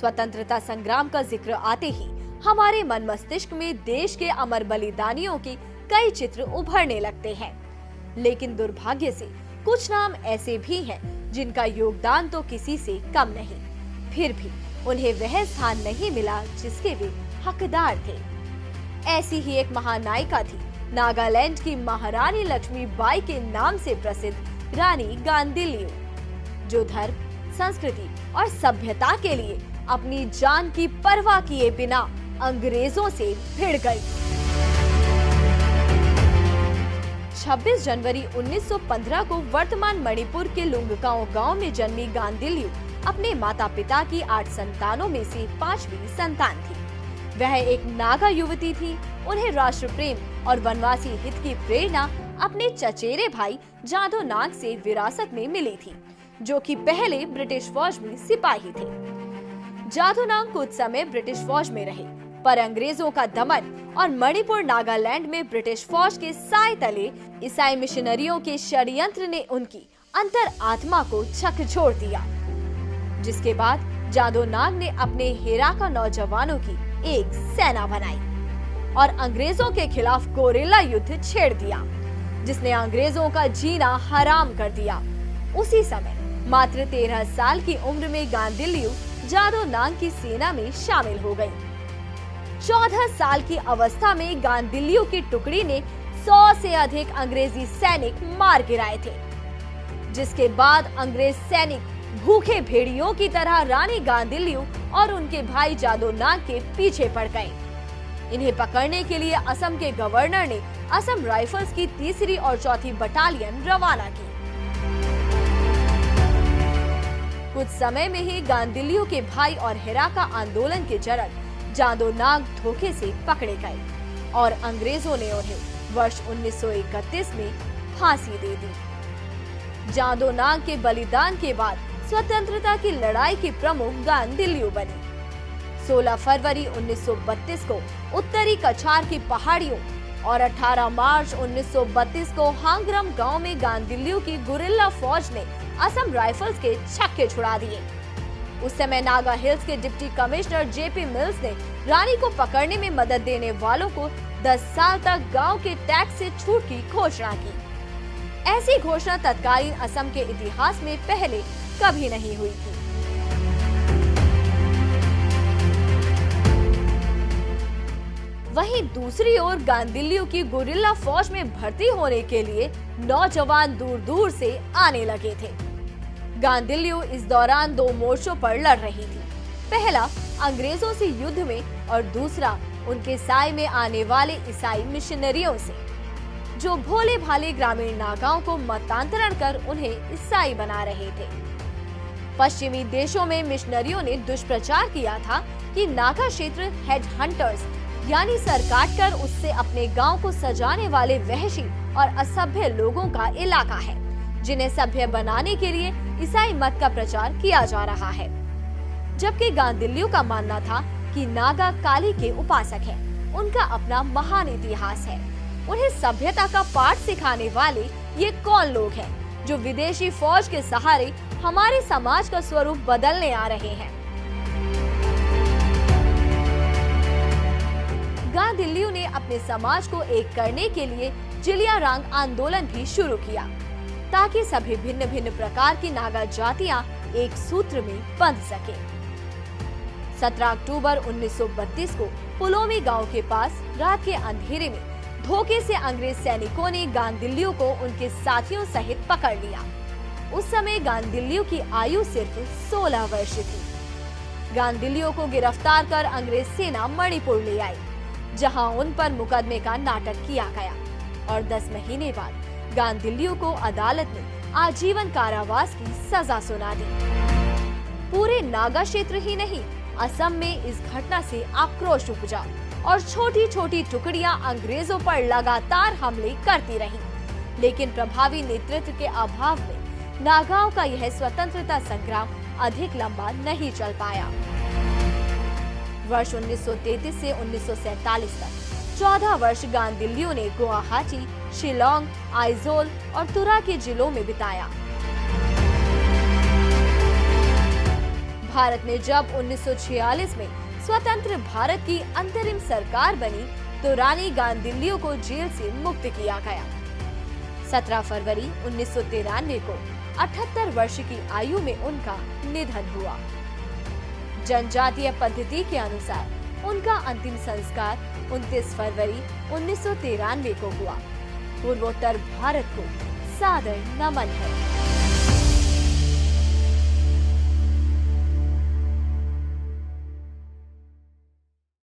स्वतंत्रता संग्राम का जिक्र आते ही हमारे मन मस्तिष्क में देश के अमर बलिदानियों के कई चित्र उभरने लगते हैं, लेकिन दुर्भाग्य से कुछ नाम ऐसे भी हैं जिनका योगदान तो किसी से कम नहीं, फिर भी उन्हें वह स्थान नहीं मिला जिसके वे हकदार थे। ऐसी ही एक महानायिका थी नागालैंड की महारानी लक्ष्मीबाई के नाम से प्रसिद्ध रानी गांदिल्यू, जो धर्म, संस्कृति और सभ्यता के लिए अपनी जान की परवाह किए बिना अंग्रेजों से भिड़ गई। 26 जनवरी 1915 को वर्तमान मणिपुर के लुंगकाओ गांव में जन्मी गांदिल्यू अपने माता पिता की 8 संतानों में से 5वीं संतान थी। वह एक नागा युवती थी। उन्हें राष्ट्र प्रेम और वनवासी हित की प्रेरणा अपने चचेरे भाई जादो नाग से विरासत में मिली थी, जो कि पहले ब्रिटिश फौज में सिपाही थे। जादो नाग कुछ समय ब्रिटिश फौज में रहे, पर अंग्रेजों का दमन और मणिपुर नागालैंड में ब्रिटिश फौज के साए तले ईसाई मिशनरियों के षड्यंत्र ने उनकी अंतर आत्मा को झकझोर दिया, जिसके बाद जादो नाग ने अपने हेराका नौजवानों की एक सेना बनाई और अंग्रेजों के खिलाफ गोरिल्ला युद्ध छेड़ दिया, जिसने अंग्रेजों का जीना हराम कर दिया। उसी समय मात्र 13 साल की उम्र में गांदिल्यू जादो नाग की सेना में शामिल हो गई। 14 साल की अवस्था में गांदिल्यू की टुकड़ी ने 100 से अधिक अंग्रेजी सैनिक मार गिराए थे, जिसके बाद अंग्रेज सैनिक भूखे भेड़ियों की तरह रानी गांदिल्यू और उनके भाई जादो नाग के पीछे पड़ गए। इन्हें पकड़ने के लिए असम के गवर्नर ने असम राइफल्स की 3री और 4थी बटालियन रवाना की। कुछ समय में ही गांदिल्यू के भाई और हेराका आंदोलन के जनक जादो नाग धोखे से पकड़े गए और अंग्रेजों ने उन्हें वर्ष 1931 में फांसी दे दी। जादो नाग के बलिदान के बाद स्वतंत्रता की लड़ाई की प्रमुख गांदिल्यू बनी। 16 फरवरी 1932 को उत्तरी कछार की पहाड़ियों और 18 मार्च 1932 को हांगरम गांव में गांदिल्यू की गुरिल्ला फौज ने असम राइफल्स के छक्के छुड़ा दिए। उस समय नागा हिल्स के डिप्टी कमिश्नर जेपी मिल्स ने रानी को पकड़ने में मदद देने वालों को 10 साल तक गांव के टैक्स से छूट की घोषणा की। ऐसी घोषणा तत्कालीन असम के इतिहास में पहले कभी नहीं हुई थी। वहीं दूसरी ओर गांदिल्यू की गुरिल्ला फौज में भर्ती होने के लिए नौजवान दूर दूर से आने लगे थे। गांदिल्यू इस दौरान 2 मोर्चों पर लड़ रही थी। पहला अंग्रेजों से युद्ध में और दूसरा उनके साए में आने वाले ईसाई मिशनरियों से, जो भोले भाले ग्रामीण नागाओं को मतांतरण कर उन्हें ईसाई बना रहे थे। पश्चिमी देशों में मिशनरियों ने दुष्प्रचार किया था कि नागा क्षेत्र हेड हंटर्स यानी सरकाट कर उससे अपने गांव को सजाने वाले वहशी और असभ्य लोगों का इलाका है, जिन्हें सभ्य बनाने के लिए ईसाई मत का प्रचार किया जा रहा है। जबकि गांदिल्यू का मानना था कि नागा काली के उपासक है, उनका अपना महान इतिहास है। उन्हें सभ्यता का पाठ सिखाने वाले ये कौन लोग हैं जो विदेशी फौज के सहारे हमारे समाज का स्वरूप बदलने आ रहे हैं। गांदिल्यू ने अपने समाज को एक करने के लिए जिलियांग आंदोलन भी शुरू किया, ताकि सभी भिन्न भिन्न प्रकार की नागा जातियां एक सूत्र में बंध सके। 17 अक्टूबर 1932 को पुलोमी गांव के पास रात के अंधेरे में धोखे से अंग्रेज सैनिकों ने गांदिल्यू को उनके साथियों सहित पकड़ लिया। उस समय गांदिल्यू की आयु सिर्फ 16 वर्ष थी। गांदिल्यू को गिरफ्तार कर अंग्रेज सेना मणिपुर ले आई, जहां उन पर मुकदमे का नाटक किया गया और 10 महीने बाद गांदिल्यू को अदालत ने आजीवन कारावास की सजा सुना दी। पूरे नागा क्षेत्र ही नहीं, असम में इस घटना से आक्रोश उपजा और छोटी छोटी टुकड़ियां अंग्रेजों पर लगातार हमले करती रहीं। लेकिन प्रभावी नेतृत्व के अभाव में नागाओं का यह स्वतंत्रता संग्राम अधिक लंबा नहीं चल पाया। वर्ष 1933 से 1947 तक 14 वर्ष गांदिल्यू ने गुवाहाटी, शिलोंग, आइजोल और तुरा के जिलों में बिताया। भारत में जब 1946 में स्वतंत्र भारत की अंतरिम सरकार बनी तो रानी गांदिल्लियो को जेल से मुक्त किया गया। 17 फरवरी 1993 को 78 वर्ष की आयु में उनका निधन हुआ। जनजातीय पद्धति के अनुसार उनका अंतिम संस्कार 29 फरवरी 1993 को हुआ। पूर्वोत्तर भारत को सादर नमन है।